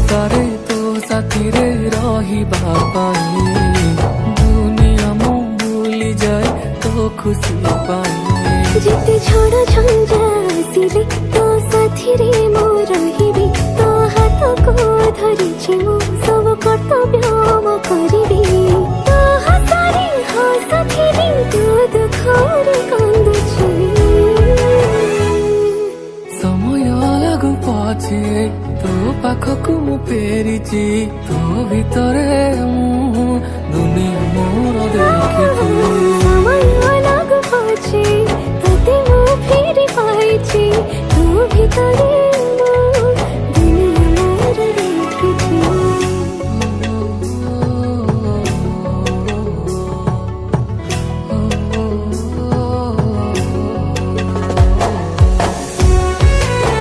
ସଂସାରେ ତୋ ସାଥିରେ ରହିବା ପାଇଁ ଦୁନିଆ ମୁଁ ଭୁଲି ଯାଏ ତୋ ଖୁସି ପାଇଁ। ଯେତେ ଝଡ଼ ଝଞ୍ଜା ଆସିଲେ ତୋ ସାଥିରେ ମୁଁ ରହିବି। ତୋ ହାତକୁ ଧରିଛି ମୁଁ ସବୁ କର୍ତ୍ତବ୍ୟ ମୁଁ କରିବି। ତୋ ହସରେ ହସୁଥିବି ତୋ ଦୁଃଖରେ କାନ୍ଦୁଛି। ସମୟ ଲାଗୁ ପଛେ ତୋ ପାଖକୁ ମୁଁ ଫେରିଛି। ତୋ ଭିତରେ ମୁଁ ଦୁନିଆ ମୋର ଦେଖିଛି। ସମୟ ଲାଗୁ ପଛେ ତତେ ମୁଁ ଫେରି ପାଇଛି। ତୋ ଭିତରେ